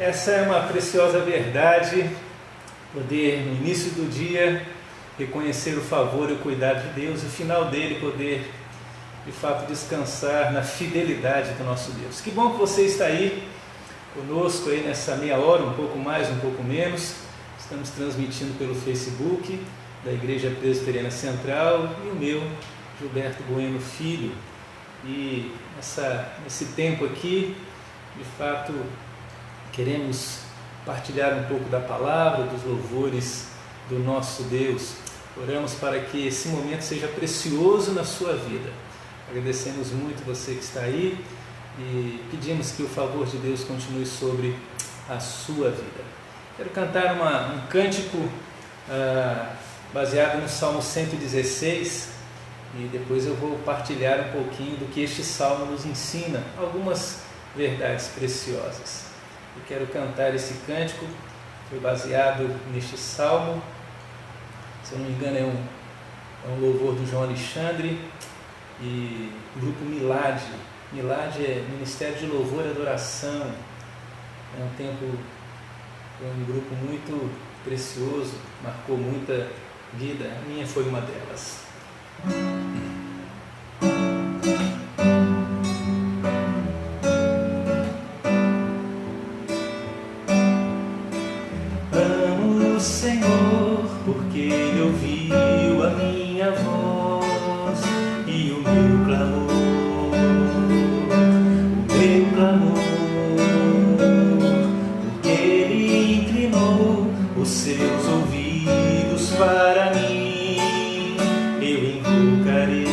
Essa é uma preciosa verdade, poder no início do dia reconhecer o favor e o cuidado de Deus, e no final dele poder de fato descansar na fidelidade do nosso Deus. Que bom que você está aí conosco aí nessa meia hora, um pouco mais, um pouco menos. Estamos transmitindo pelo Facebook da Igreja Presbiteriana Central e o meu, Gilberto Bueno Filho. E nesse tempo aqui, de fato, queremos partilhar um pouco da palavra, dos louvores do nosso Deus. Oramos para que esse momento seja precioso na sua vida. Agradecemos muito você que está aí e pedimos que o favor de Deus continue sobre a sua vida. Quero cantar um cântico baseado no Salmo 116 e depois eu vou partilhar um pouquinho do que este Salmo nos ensina, algumas verdades preciosas. Eu quero cantar esse cântico, foi baseado neste Salmo, se eu não me engano é um louvor do João Alexandre e o grupo Milad. Milad é Ministério de Louvor e Adoração, é um grupo muito precioso, marcou muita vida, a minha foi uma delas. Amo o Senhor porque Ele ouviu a minha voz e o meu clamor, porque Ele inclinou os seus ouvidos para mim. Eu invocarei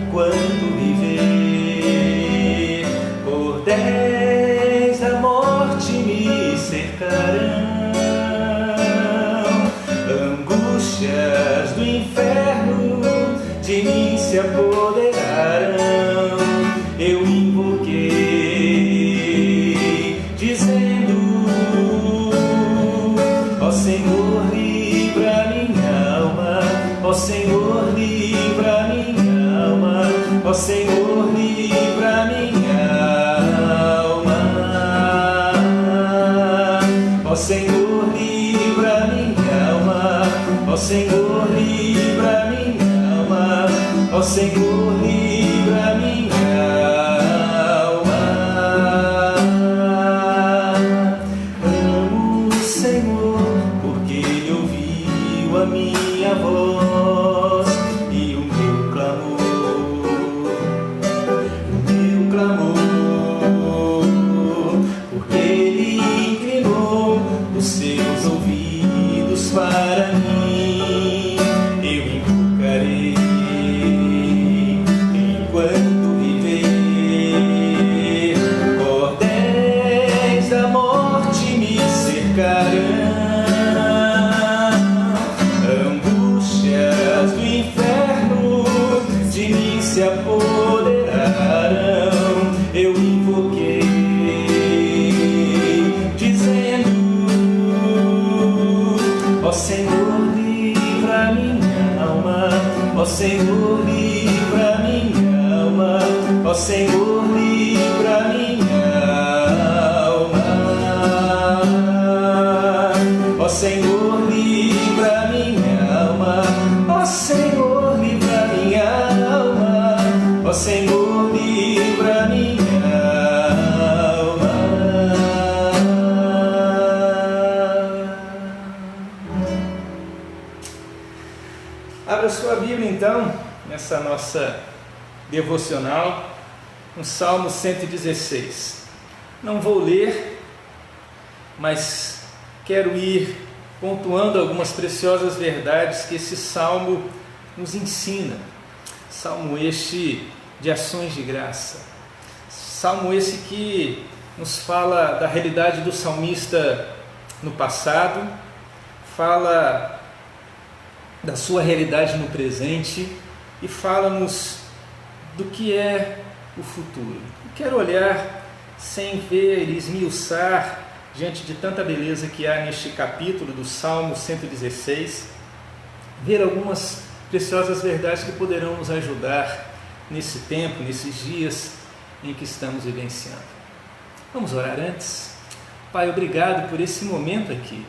enquanto viver. Cordéis da morte me cercarão, angústias do inferno de mim se apoderarão. Eu invoquei, dizendo: ó Senhor, livra minha alma, ó Senhor, livra minha alma, ó Senhor, livra minha alma, ó Senhor, livra minha alma, ó Senhor, livra minha alma, ó Senhor, livra minha alma. Amo o Senhor porque Ele ouviu a minha voz e o meu clamor, porque Ele inclinou os seus ouvidos para mim. Eu invocarei enquanto viver. Cordéis da morte me cercarão, angústias do inferno de mim se apoderarão. Eu invoquei, dizendo: ó Senhor, livra minha alma, ó Senhor, livra minha alma, ó Senhor, livra minha alma, ó Senhor, livra minha alma, ó Senhor, livra minha alma, ó Senhor, livra minha alma. Abra sua Bíblia então, nessa nossa devocional, no Salmo 116. Não vou ler, mas quero ir pontuando algumas preciosas verdades que esse Salmo nos ensina. Salmo este de ações de graça. Salmo esse que nos fala da realidade do salmista no passado, fala da sua realidade no presente e fala-nos do que é o futuro. Eu quero olhar sem ver e esmiuçar diante de tanta beleza que há neste capítulo do Salmo 116, ver algumas preciosas verdades que poderão nos ajudar nesse tempo, nesses dias em que estamos vivenciando. Vamos orar antes? Pai, obrigado por esse momento aqui.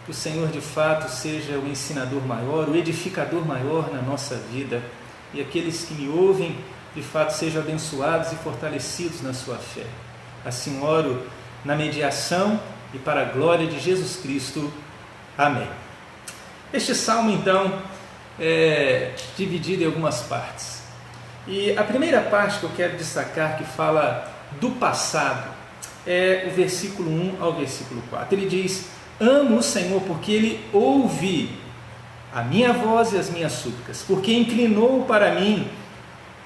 Que o Senhor de fato seja o ensinador maior, o edificador maior na nossa vida, e aqueles que me ouvem de fato sejam abençoados e fortalecidos na sua fé. Assim oro na mediação e para a glória de Jesus Cristo. Amém. Este salmo então é dividido em algumas partes. E a primeira parte que eu quero destacar, que fala do passado, é o versículo 1 ao versículo 4. Ele diz: amo o Senhor porque Ele ouve a minha voz e as minhas súplicas, porque inclinou para mim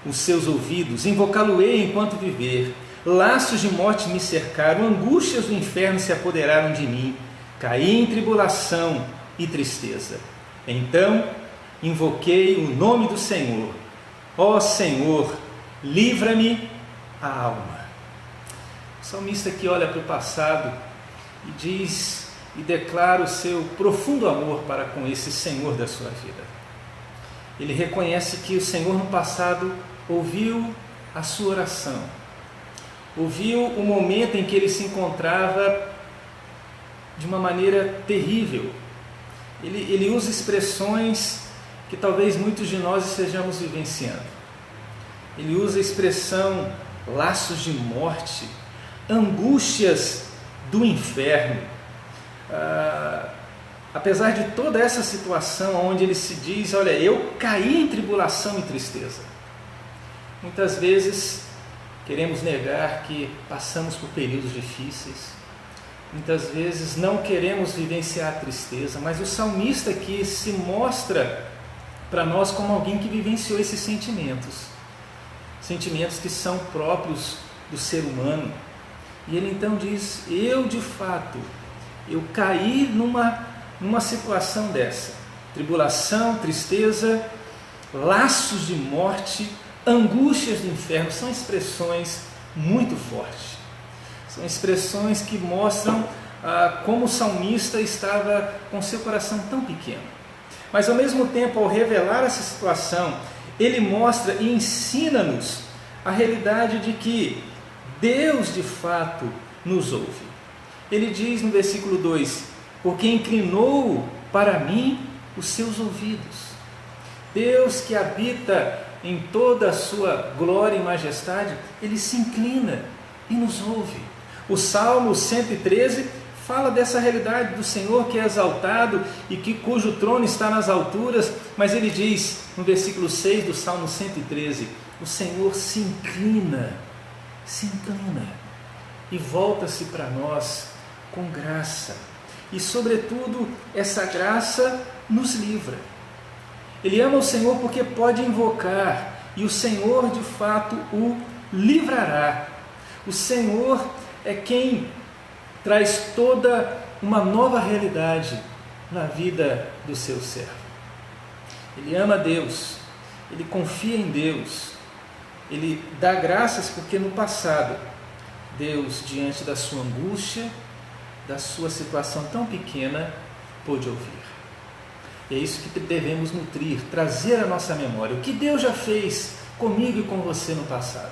os seus ouvidos, invocá-lo-ei enquanto viver. Laços de morte me cercaram, angústias do inferno se apoderaram de mim, caí em tribulação e tristeza. Então invoquei o nome do Senhor. Ó Senhor, livra-me a alma. O salmista aqui olha para o passado e diz e declara o seu profundo amor para com esse Senhor da sua vida. Ele reconhece que o Senhor no passado ouviu a sua oração, ouviu o momento em que ele se encontrava de uma maneira terrível. Ele usa expressões que talvez muitos de nós estejamos vivenciando. Ele usa a expressão laços de morte, angústias do inferno. Apesar de toda essa situação onde ele se diz: olha, eu caí em tribulação e tristeza. Muitas vezes queremos negar que passamos por períodos difíceis. Muitas vezes não queremos vivenciar a tristeza, mas o salmista aqui se mostra para nós como alguém que vivenciou esses sentimentos que são próprios do ser humano. E ele então diz: eu de fato, eu caí numa situação dessa, tribulação, tristeza, laços de morte, angústias do inferno. São expressões muito fortes, são expressões que mostram como o salmista estava com seu coração tão pequeno. Mas ao mesmo tempo, ao revelar essa situação, ele mostra e ensina-nos a realidade de que Deus de fato nos ouve. Ele diz no versículo 2: porque inclinou para mim os seus ouvidos. Deus, que habita em toda a sua glória e majestade, Ele se inclina e nos ouve. O Salmo 113 fala dessa realidade do Senhor que é exaltado e cujo trono está nas alturas, mas ele diz no versículo 6 do Salmo 113, o Senhor se inclina e volta-se para nós com graça. E sobretudo essa graça nos livra. Ele ama o Senhor porque pode invocar, e o Senhor de fato o livrará. O Senhor é quem traz toda uma nova realidade na vida do seu servo. Ele ama Deus, ele confia em Deus, ele dá graças porque no passado Deus, diante da sua angústia, da sua situação tão pequena, pôde ouvir. E é isso que devemos nutrir, trazer à nossa memória. O que Deus já fez comigo e com você no passado?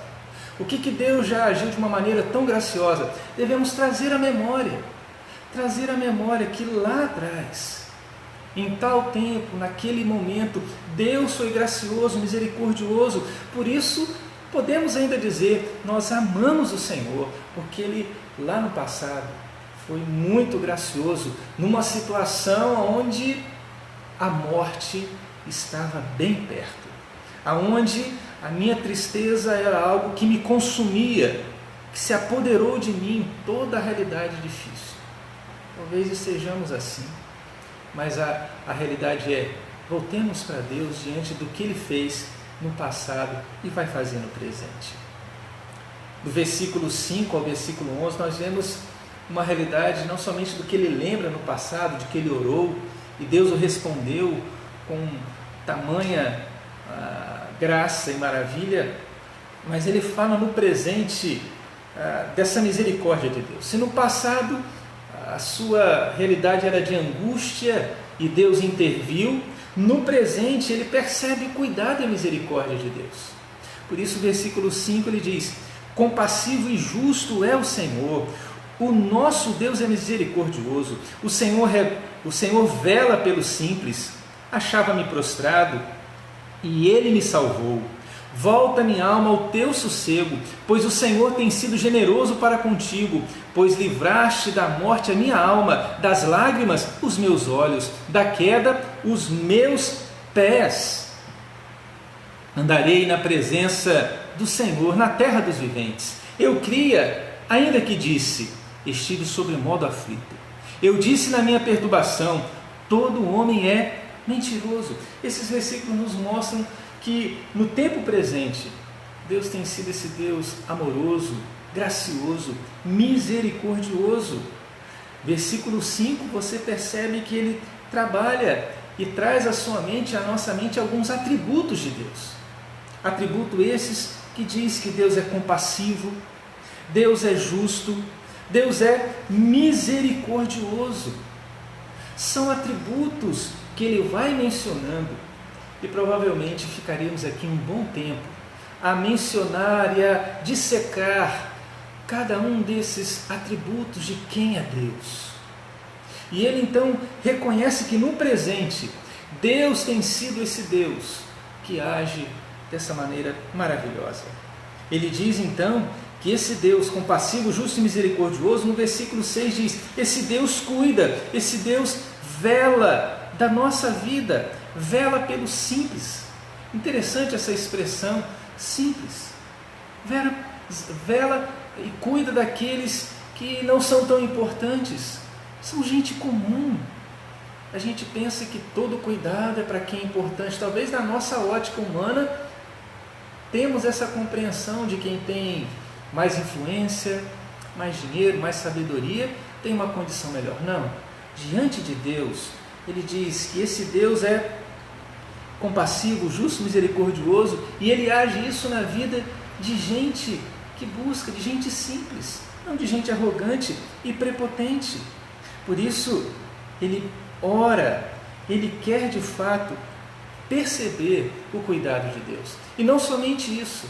O que Deus já agiu de uma maneira tão graciosa? Devemos trazer à memória que lá atrás, em tal tempo, naquele momento, Deus foi gracioso, misericordioso. Por isso, podemos ainda dizer, nós amamos o Senhor, porque Ele, lá no passado, foi muito gracioso, numa situação onde a morte estava bem perto, aonde a minha tristeza era algo que me consumia, que se apoderou de mim, toda a realidade difícil. Talvez estejamos assim, mas a realidade é, voltemos para Deus diante do que Ele fez no passado e vai fazer no presente. Do versículo 5 ao versículo 11, nós vemos uma realidade não somente do que ele lembra no passado, de que ele orou, e Deus o respondeu com tamanha graça e maravilha, mas ele fala no presente dessa misericórdia de Deus. Se no passado a sua realidade era de angústia e Deus interviu, no presente ele percebe o cuidado e a misericórdia de Deus. Por isso o versículo 5 ele diz: compassivo e justo é o Senhor. O nosso Deus é misericordioso. O Senhor vela pelos simples. Achava-me prostrado e Ele me salvou. Volta, minha alma, ao teu sossego, pois o Senhor tem sido generoso para contigo, pois livraste da morte a minha alma, das lágrimas os meus olhos, da queda os meus pés. Andarei na presença do Senhor, na terra dos viventes. Eu cria, ainda que disse, estive sobremodo aflito. Eu disse na minha perturbação, todo homem é mentiroso. Esses versículos nos mostram que no tempo presente, Deus tem sido esse Deus amoroso, gracioso, misericordioso. Versículo 5, você percebe que Ele trabalha e traz à sua mente, à nossa mente, alguns atributos de Deus. Atributos esses que diz que Deus é compassivo, Deus é justo, Deus é misericordioso. São atributos que Ele vai mencionando. E provavelmente ficaríamos aqui um bom tempo a mencionar e a dissecar cada um desses atributos de quem é Deus. E ele então reconhece que no presente, Deus tem sido esse Deus que age dessa maneira maravilhosa. Ele diz então que esse Deus compassivo, justo e misericordioso, no versículo 6 diz, esse Deus cuida, esse Deus vela da nossa vida, vela pelos simples. Interessante essa expressão, simples. Vela e cuida daqueles que não são tão importantes. São gente comum. A gente pensa que todo cuidado é para quem é importante. Talvez na nossa ótica humana temos essa compreensão de quem tem mais influência, mais dinheiro, mais sabedoria, tem uma condição melhor. Não. Diante de Deus, Ele diz que esse Deus é compassivo, justo, misericordioso, e Ele age isso na vida de gente que busca, de gente simples, não de gente arrogante e prepotente. Por isso, Ele ora, Ele quer de fato perceber o cuidado de Deus. E não somente isso,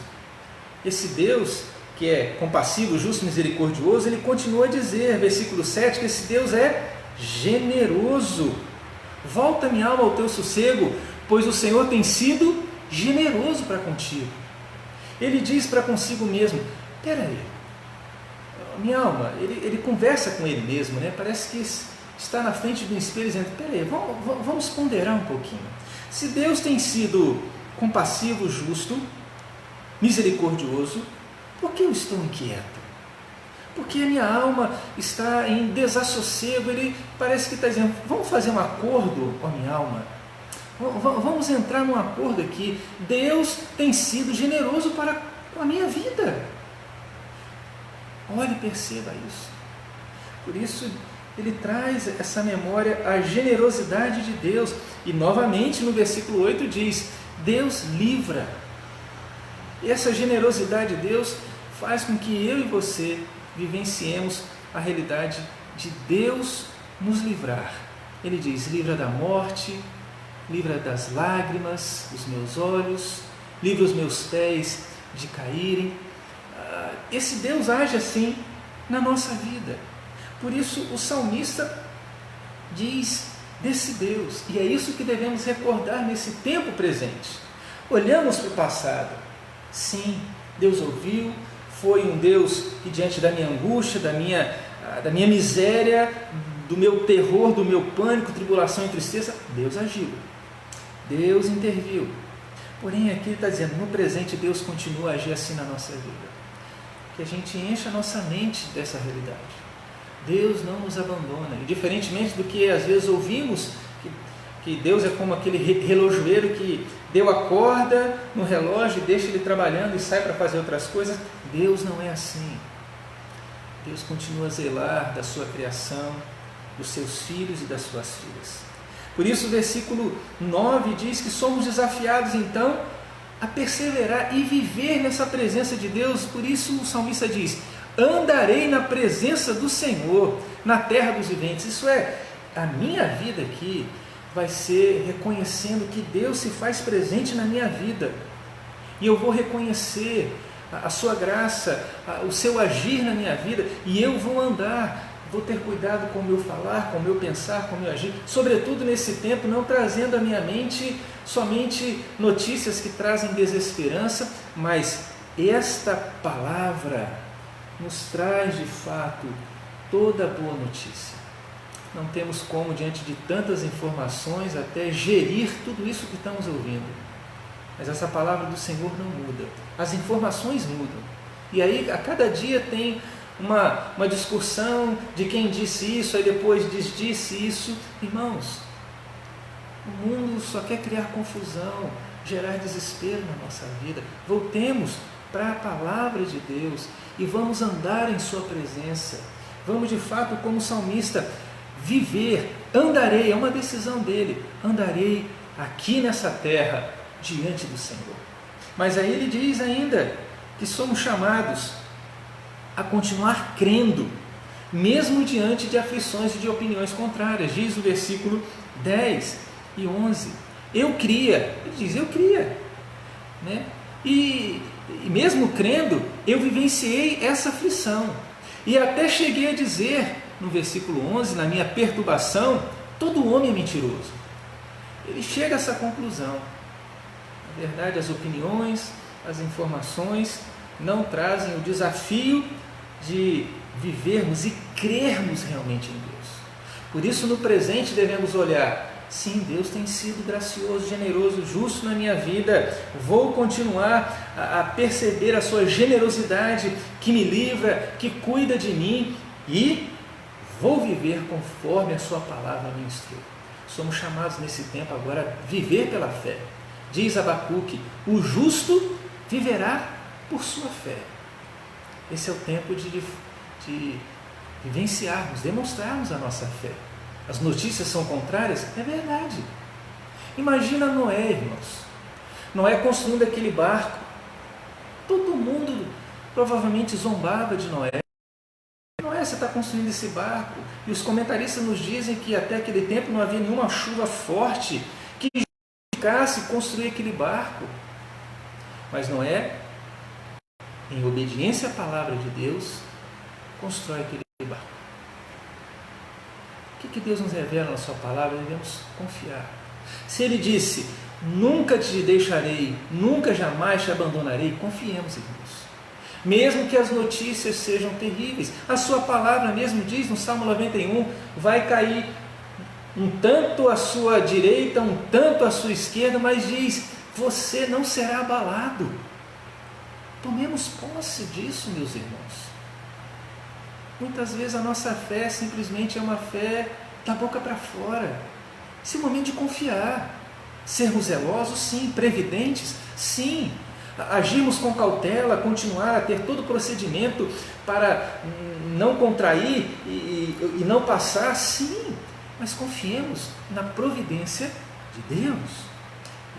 esse Deus que é compassivo, justo, misericordioso, Ele continua a dizer, versículo 7, que esse Deus é generoso. Volta, minha alma, ao teu sossego, pois o Senhor tem sido generoso para contigo. Ele diz para consigo mesmo, espera aí, minha alma, ele conversa com ele mesmo, né? Parece que está na frente do espelho dizendo, espera aí, vamos ponderar um pouquinho. Se Deus tem sido compassivo, justo, misericordioso, por que eu estou inquieto? Porque a minha alma está em desassossego. Ele parece que está dizendo, vamos fazer um acordo, ó minha alma, vamos entrar num acordo aqui. Deus tem sido generoso para com a minha vida. Olhe e perceba isso. Por isso ele traz essa memória, a generosidade de Deus. E novamente no versículo 8 diz, Deus livra. E essa generosidade de Deus faz com que eu e você vivenciemos a realidade de Deus nos livrar. Ele diz, livra da morte, livra das lágrimas dos meus olhos, livra os meus pés de caírem. Esse Deus age assim na nossa vida. Por isso o salmista diz desse Deus, e é isso que devemos recordar nesse tempo presente. Olhamos para o passado, sim, Deus ouviu, foi um Deus que diante da minha angústia, da minha miséria, do meu terror, do meu pânico, tribulação e tristeza, Deus agiu, Deus interviu. Porém aqui ele está dizendo, no presente Deus continua a agir assim na nossa vida. Que a gente encha a nossa mente dessa realidade. Deus não nos abandona. E diferentemente do que às vezes ouvimos, que Deus é como aquele relojoeiro que deu a corda no relógio e deixa ele trabalhando e sai para fazer outras coisas. Deus não é assim. Deus continua a zelar da sua criação, dos seus filhos e das suas filhas. Por isso o versículo 9 diz que somos desafiados então a perseverar e viver nessa presença de Deus. Por isso o salmista diz, andarei na presença do Senhor, na terra dos viventes. Isso é, a minha vida aqui vai ser reconhecendo que Deus se faz presente na minha vida. E eu vou reconhecer a sua graça, o seu agir na minha vida, e eu vou andar, vou ter cuidado com o meu falar, com o meu pensar, com o meu agir, sobretudo nesse tempo, não trazendo à minha mente somente notícias que trazem desesperança, mas esta palavra nos traz de fato toda boa notícia. Não temos como, diante de tantas informações, até gerir tudo isso que estamos ouvindo. Mas essa palavra do Senhor não muda. As informações mudam. E aí, a cada dia tem uma discussão de quem disse isso, aí depois disse isso. Irmãos, o mundo só quer criar confusão, gerar desespero na nossa vida. Voltemos para a palavra de Deus e vamos andar em sua presença. Vamos, de fato, como salmista, viver, andarei, é uma decisão dele, andarei aqui nessa terra diante do Senhor. Mas aí ele diz ainda que somos chamados a continuar crendo, mesmo diante de aflições e de opiniões contrárias. Diz o versículo 10 e 11, eu cria, ele diz, eu cria, né? E mesmo crendo, eu vivenciei essa aflição, e até cheguei a dizer, no versículo 11, na minha perturbação, todo homem é mentiroso. Ele chega a essa conclusão. Na verdade, as opiniões, as informações não trazem o desafio de vivermos e crermos realmente em Deus. Por isso, no presente, devemos olhar, sim, Deus tem sido gracioso, generoso, justo na minha vida, vou continuar a perceber a sua generosidade que me livra, que cuida de mim, e vou viver conforme a sua palavra me instrui. Somos chamados nesse tempo agora a viver pela fé. Diz Abacuque, o justo viverá por sua fé. Esse é o tempo de vivenciarmos, demonstrarmos a nossa fé. As notícias são contrárias? É verdade. Imagina Noé, irmãos. Noé construindo aquele barco. Todo mundo provavelmente zombava de Noé. Noé, você está construindo esse barco. E os comentaristas nos dizem que até aquele tempo não havia nenhuma chuva forte que justificasse construir aquele barco. Mas Noé, em obediência à palavra de Deus, constrói aquele barco. O que Deus nos revela na sua palavra? Devemos confiar. Se Ele disse, nunca te deixarei, nunca jamais te abandonarei, confiemos em Deus. Mesmo que as notícias sejam terríveis, a sua palavra mesmo diz no Salmo 91, vai cair um tanto à sua direita, um tanto à sua esquerda, mas diz, você não será abalado. Tomemos posse disso, meus irmãos. Muitas vezes a nossa fé simplesmente é uma fé da boca para fora. Esse é o momento de confiar. Sermos zelosos, sim. Previdentes, sim. Agirmos com cautela, continuar a ter todo o procedimento para não contrair e não passar, sim. Mas confiemos na providência de Deus.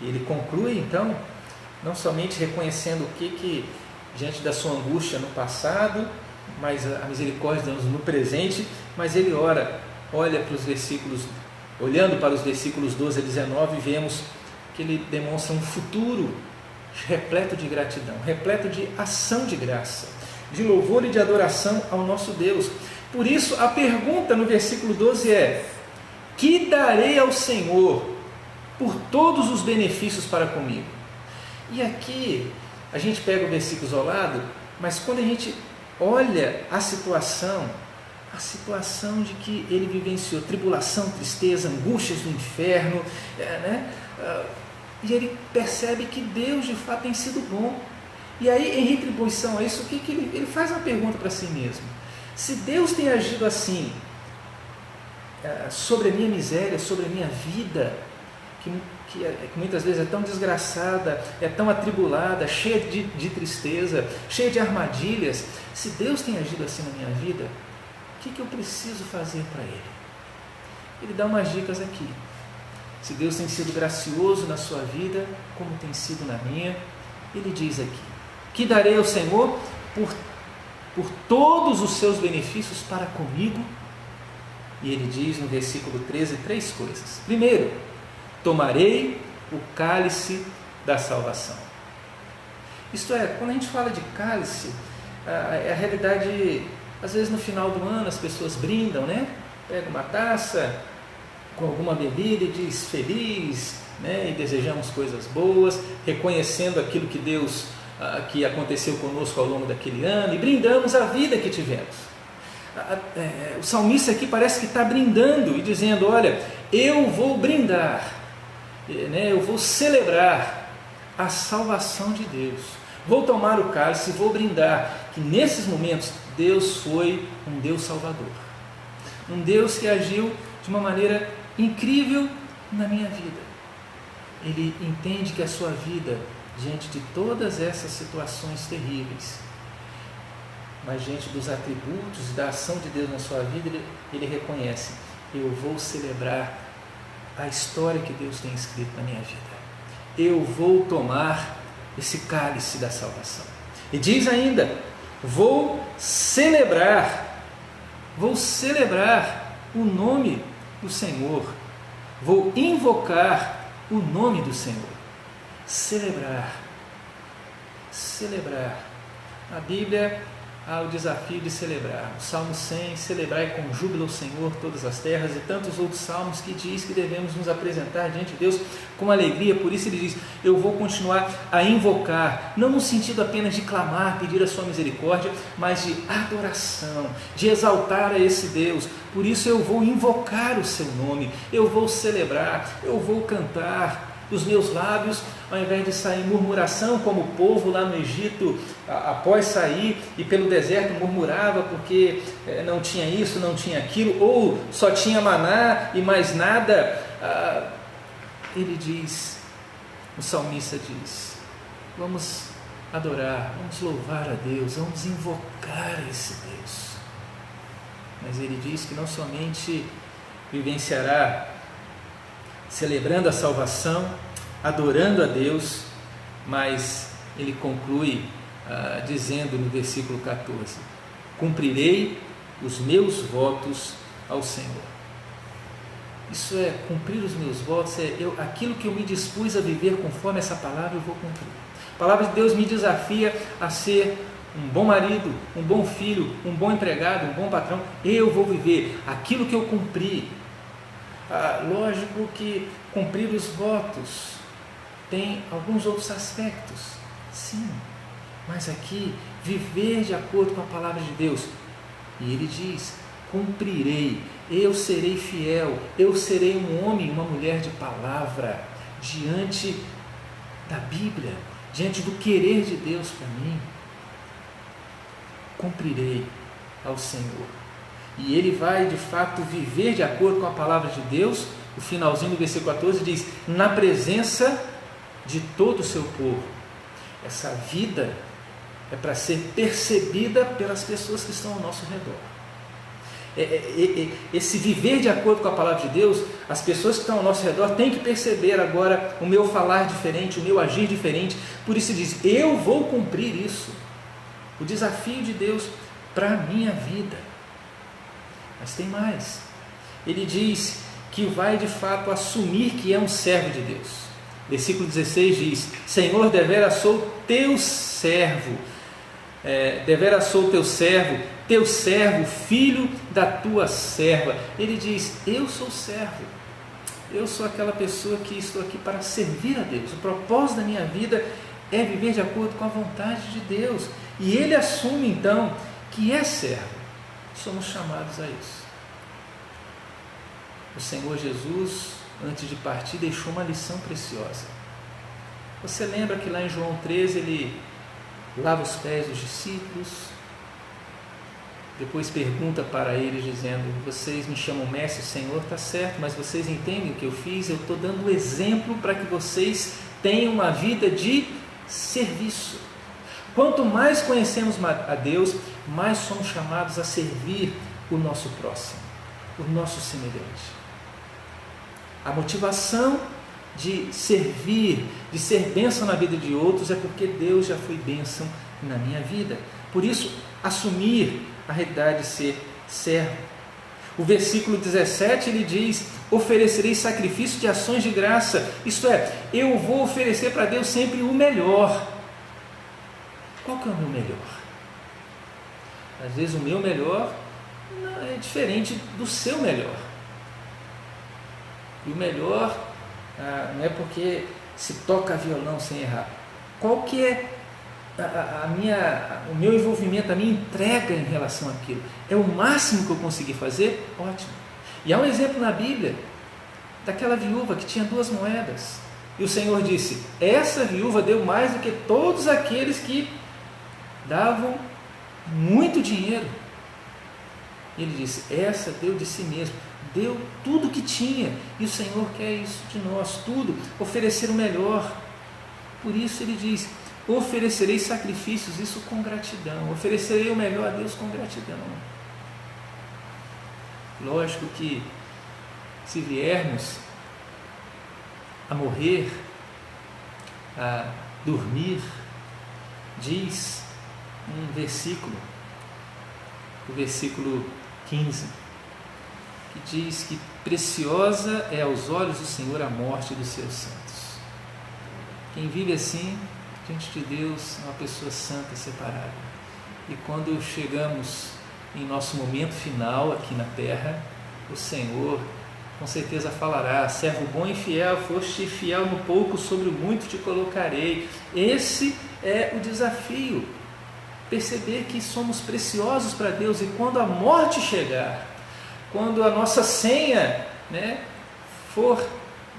E ele conclui, então, não somente reconhecendo o que diante da sua angústia no passado, mas a misericórdia de Deus no presente, mas ele olha para os versículos, olhando para os versículos 12 a 19, vemos que ele demonstra um futuro repleto de gratidão, repleto de ação de graça, de louvor e de adoração ao nosso Deus. Por isso, a pergunta no versículo 12 é: que darei ao Senhor por todos os benefícios para comigo? E aqui, a gente pega o versículo isolado, mas quando a gente olha a situação de que ele vivenciou, tribulação, tristeza, angústias do inferno, e ele percebe que Deus de fato tem sido bom. E aí, em retribuição a isso, ele faz uma pergunta para si mesmo: se Deus tem agido assim sobre a minha miséria, sobre a minha vida, que muitas vezes é tão desgraçada, é tão atribulada, cheia de tristeza, cheia de armadilhas, se Deus tem agido assim na minha vida, o que eu preciso fazer para Ele? Ele dá umas dicas aqui. Se Deus tem sido gracioso na sua vida, como tem sido na minha, Ele diz aqui: que darei ao Senhor por todos os seus benefícios para comigo? E Ele diz no versículo 13 três coisas. Primeiro, tomarei o cálice da salvação. Isto é, quando a gente fala de cálice, a realidade, às vezes no final do ano as pessoas brindam, né? Pega uma taça com alguma bebida e diz feliz, né? E desejamos coisas boas, reconhecendo aquilo que Deus, que aconteceu conosco ao longo daquele ano, e brindamos a vida que tivemos. O salmista aqui parece que está brindando e dizendo: olha, eu vou brindar, né? Eu vou celebrar a salvação de Deus. Vou tomar o cálice e vou brindar que nesses momentos Deus foi um Deus salvador. Um Deus que agiu de uma maneira incrível na minha vida. Ele entende que a sua vida, diante de todas essas situações terríveis, mas diante dos atributos e da ação de Deus na sua vida, ele reconhece: eu vou celebrar a história que Deus tem escrito na minha vida. Eu vou tomar esse cálice da salvação. E diz ainda: vou celebrar o nome do Senhor, vou invocar o nome do Senhor. Celebrar. A Bíblia há o desafio de celebrar. O Salmo 100, celebrai com júbilo ao Senhor todas as terras, e tantos outros salmos que diz que devemos nos apresentar diante de Deus com alegria. Por isso ele diz: eu vou continuar a invocar, não no sentido apenas de clamar, pedir a sua misericórdia, mas de adoração, de exaltar a esse Deus. Por isso eu vou invocar o seu nome, eu vou celebrar, eu vou cantar. Os meus lábios, ao invés de sair murmuração, como o povo lá no Egito, após sair e pelo deserto murmurava porque não tinha isso, não tinha aquilo, ou só tinha maná e mais nada, ele diz, o salmista diz: vamos adorar, vamos louvar a Deus, vamos invocar esse Deus. Mas ele diz que não somente vivenciará celebrando a salvação, adorando a Deus, mas ele conclui dizendo no versículo 14: cumprirei os meus votos ao Senhor. Isso é, cumprir os meus votos, aquilo que eu me dispus a viver conforme essa palavra, eu vou cumprir. A palavra de Deus me desafia a ser um bom marido, um bom filho, um bom empregado, um bom patrão. Eu vou viver aquilo que eu cumpri. Lógico que cumprir os votos tem alguns outros aspectos, sim, mas aqui, viver de acordo com a palavra de Deus. E ele diz: cumprirei, eu serei fiel, eu serei um homem e uma mulher de palavra, diante da Bíblia, diante do querer de Deus para mim. Cumprirei ao Senhor. E ele vai de fato viver de acordo com a palavra de Deus. O finalzinho do versículo 14 diz: na presença de todo o seu povo. Essa vida é para ser percebida pelas pessoas que estão ao nosso redor. Esse viver de acordo com a palavra de Deus, as pessoas que estão ao nosso redor têm que perceber agora o meu falar diferente, o meu agir diferente. Por isso diz: eu vou cumprir isso. O desafio de Deus para a minha vida. Mas tem mais. Ele diz que vai de fato assumir que é um servo de Deus. Versículo 16 diz: Senhor, deveras sou teu servo, teu servo, filho da tua serva. Ele diz: eu sou servo, eu sou aquela pessoa que estou aqui para servir a Deus. O propósito da minha vida é viver de acordo com a vontade de Deus. E ele assume então que é servo. Somos chamados a isso. O Senhor Jesus, antes de partir, deixou uma lição preciosa. Você lembra que lá em João 13 ele lava os pés dos discípulos, depois pergunta para eles dizendo: vocês me chamam mestre, Senhor, está certo, mas vocês entendem o que eu fiz? Eu estou dando um exemplo para que vocês tenham uma vida de serviço. Quanto mais conhecemos a Deus, mais somos chamados a servir o nosso próximo, o nosso semelhante. A motivação de servir, de ser bênção na vida de outros, é porque Deus já foi bênção na minha vida. Por isso, assumir a realidade de ser servo. O versículo 17 ele diz: oferecerei sacrifício de ações de graça. Isto é, eu vou oferecer para Deus sempre o melhor. Qual que é o meu melhor? Às vezes o meu melhor é diferente do seu melhor. E o melhor não é porque se toca violão sem errar. Qual que é o meu envolvimento, a minha entrega em relação àquilo? É o máximo que eu consegui fazer? Ótimo. E há um exemplo na Bíblia daquela viúva que tinha 2 moedas. E o Senhor disse: essa viúva deu mais do que todos aqueles que davam muito dinheiro. E ele disse: essa deu de si mesmo, deu tudo que tinha. E o Senhor quer isso de nós, tudo, oferecer o melhor. Por isso ele diz: oferecerei sacrifícios, isso com gratidão, oferecerei o melhor a Deus com gratidão. Lógico que se viermos a morrer, a dormir, diz um versículo, o versículo 15, que diz que preciosa é aos olhos do Senhor a morte dos seus santos. Quem vive assim, diante de Deus, é uma pessoa santa, separada. E quando chegamos em nosso momento final aqui na terra, o Senhor com certeza falará: servo bom e fiel, foste fiel no pouco, sobre o muito te colocarei. Esse é o desafio, perceber que somos preciosos para Deus, e quando a morte chegar, quando a nossa senha, for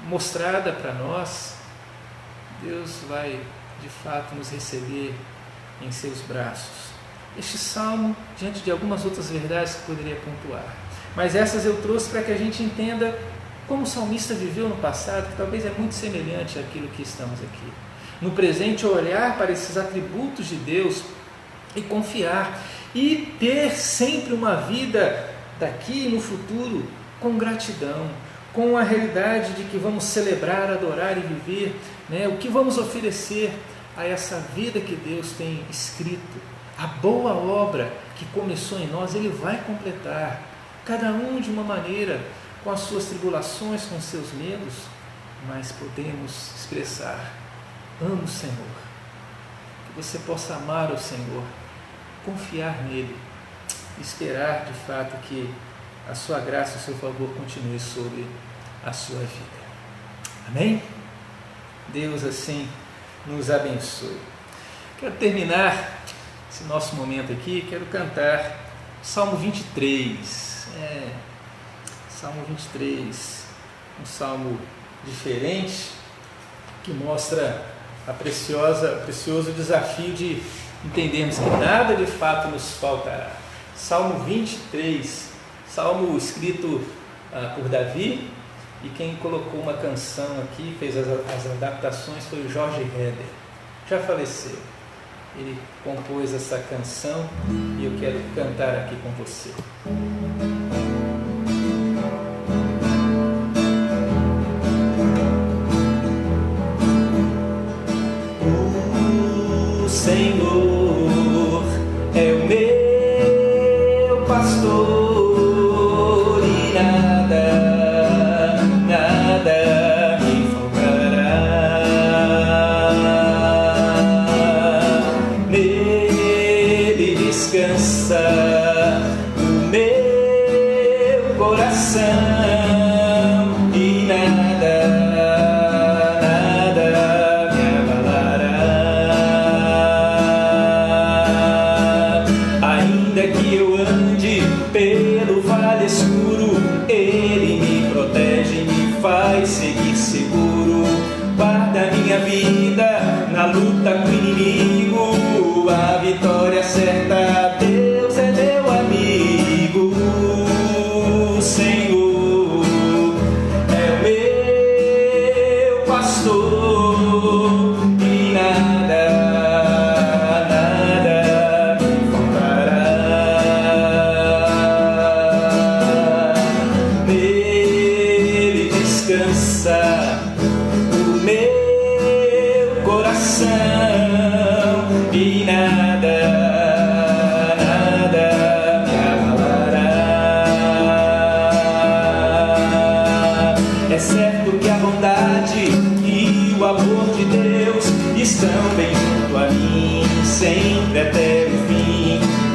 mostrada para nós, Deus vai de fato nos receber em seus braços. Este salmo, diante de algumas outras verdades que poderia pontuar, mas essas eu trouxe para que a gente entenda como o salmista viveu no passado, que talvez é muito semelhante àquilo que estamos aqui. No presente, olhar para esses atributos de Deus e confiar, e ter sempre uma vida daqui no futuro com gratidão, com a realidade de que vamos celebrar, adorar e viver, o que vamos oferecer a essa vida que Deus tem escrito. A boa obra que começou em nós, Ele vai completar, cada um de uma maneira, com as suas tribulações, com os seus medos, mas podemos expressar: amo o Senhor. Que você possa amar o Senhor, confiar nele, esperar de fato que a sua graça e o seu favor continue sobre a sua vida. Amém? Deus assim nos abençoe. Quero terminar esse nosso momento aqui, quero cantar Salmo 23. Salmo 23, um salmo diferente, que mostra o precioso desafio de entendermos que nada de fato nos faltará. Salmo 23, salmo escrito por Davi, e quem colocou uma canção aqui, fez as adaptações, foi o Jorge Heder, já faleceu. Ele compôs essa canção e eu quero cantar aqui com você. O Senhor é o meu pastor e nada me faltará. Nele descansa o meu coração e nada me abalará. Ainda que eu ande pelo vale escuro, Ele me protege e me faz seguir seguro. Guarda minha vida na luta com o inimigo, a vitória certa, Deus é meu amigo. O Senhor é o meu pastor e nada me faltará. Nele descansa o meu coração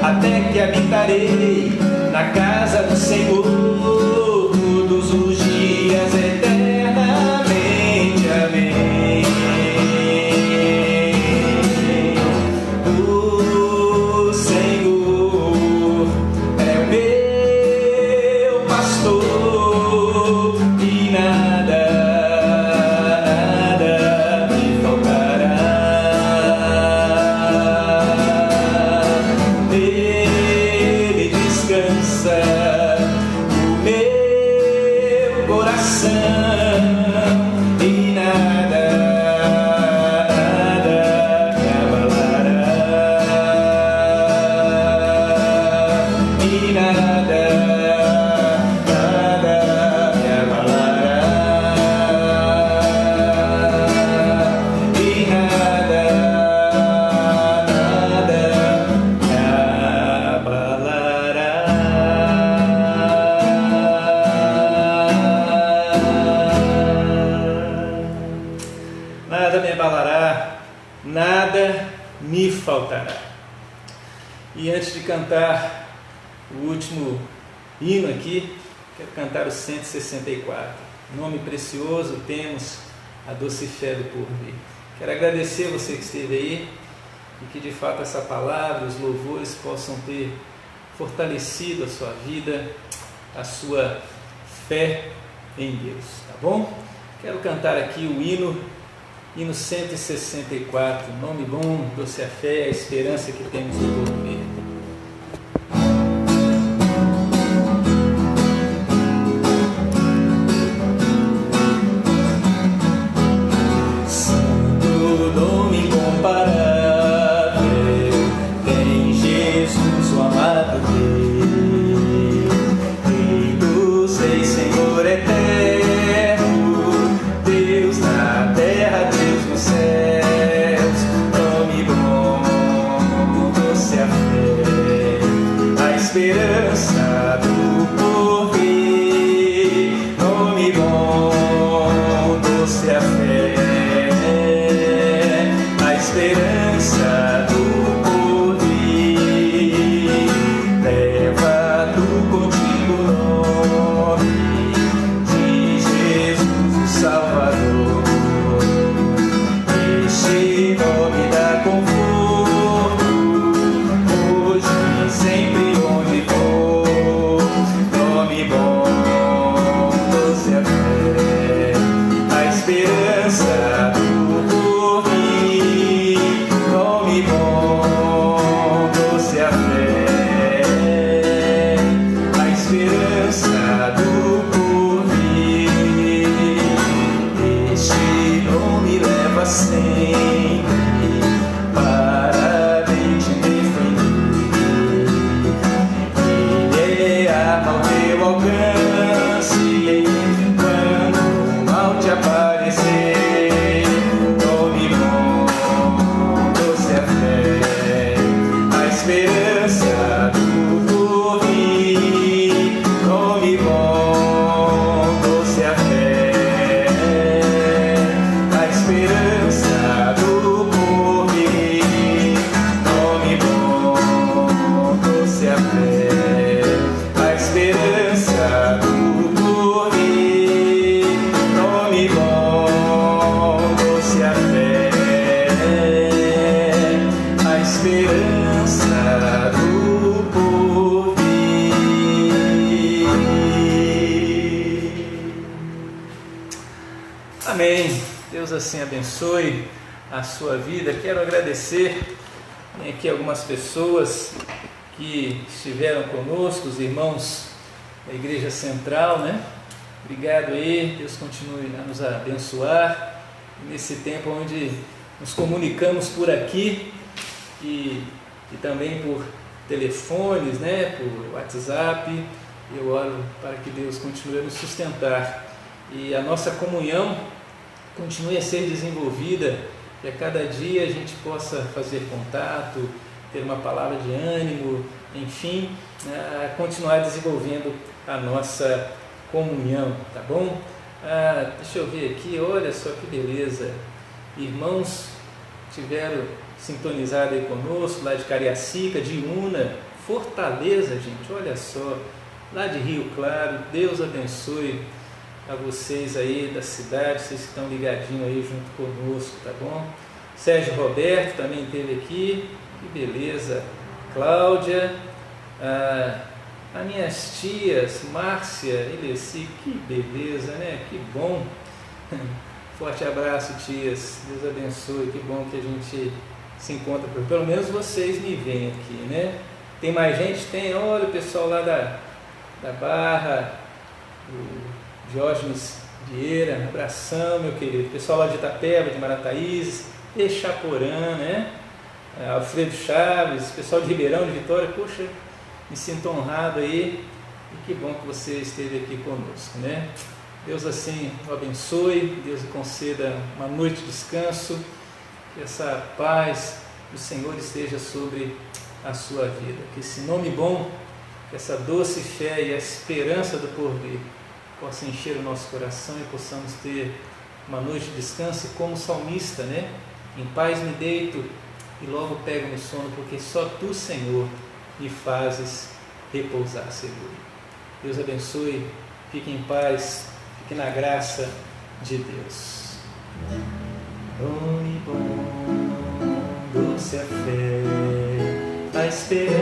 até que habitarei na casa do Senhor todos os dias eternamente. Amém. O Senhor é o meu pastor e nada me faltará. Nele descansa o meu coração e nada me abalará. E nada me abalará. E nada me abalará. Nada me abalará, nada me faltará. E antes de cantar o último hino aqui, quero cantar o 164. Nome precioso temos, a doce fé do porvir. Quero agradecer você que esteve aí e que de fato essa palavra, os louvores possam ter fortalecido a sua vida, a sua fé em Deus, tá bom? Quero cantar aqui o hino 164, nome bom, doce a fé, a esperança que temos no porvir. Santo, nome incomparável, tem Jesus, o amado Rei, Rei dos Reis, Senhor eterno, Deus na terra, Deus nos céus, nome bom, doce a fé, a esperança do porvir, nome bom, doce a fé, a esperança do porvir, leva tu contigo o nome de Jesus o Salvador. Este nome dá conforto, hoje e sempre onde for. Nome bom, doce a fé, a esperança do porvir. Nome bom, doce a fé, a esperança do porvir. Este nome leva sempre para bem te defender. Ele é arma ao teu alcance quando o mal te aparecer. Nome bom, doce a fé, a esperança do porvir. Nome bom, doce a fé, a esperança do porvir. Nome bom, doce a fé, a esperança do porvir. Nome bom, doce a fé, a esperança do porvir. Amém. Deus assim abençoe a sua vida. Quero agradecer aqui algumas pessoas que estiveram conosco, os irmãos da Igreja Central, né? Obrigado aí, Deus continue a nos abençoar nesse tempo onde nos comunicamos por aqui e também por telefones, né? Por WhatsApp. Eu oro para que Deus continue a nos sustentar e a nossa comunhão continue a ser desenvolvida, que a cada dia a gente possa fazer contato, ter uma palavra de ânimo, enfim, continuar desenvolvendo a nossa comunhão, tá bom? Deixa eu ver aqui, olha só que beleza, irmãos tiveram sintonizado aí conosco, lá de Cariacica, de Una, Fortaleza, gente, olha só, lá de Rio Claro. Deus abençoe a vocês aí da cidade, vocês que estão ligadinhos aí junto conosco, tá bom? Sérgio Roberto também esteve aqui, que beleza. Cláudia, as minhas tias, Márcia e Leci, que beleza, né? Que bom. Forte abraço, tias, Deus abençoe, que bom que a gente se encontra, pelo menos vocês me veem aqui, né? Tem mais gente? Tem, olha o pessoal lá da Barra, o Diógenes Vieira, abração, meu querido. Pessoal lá de Itapeva, de Marataízes, de Chaporã, né? Alfredo Chaves, pessoal de Ribeirão, de Vitória, poxa, me sinto honrado aí, e que bom que você esteve aqui conosco, né? Deus assim o abençoe, Deus lhe conceda uma noite de descanso, que essa paz do Senhor esteja sobre a sua vida, que esse nome bom, que essa doce fé e a esperança do porvir possa encher o nosso coração e possamos ter uma noite de descanso, como salmista, né? Em paz me deito e logo pego no sono, porque só tu, Senhor, me fazes repousar seguro. Deus abençoe, fique em paz, fique na graça de Deus. Bom e bom, doce a fé, a esperança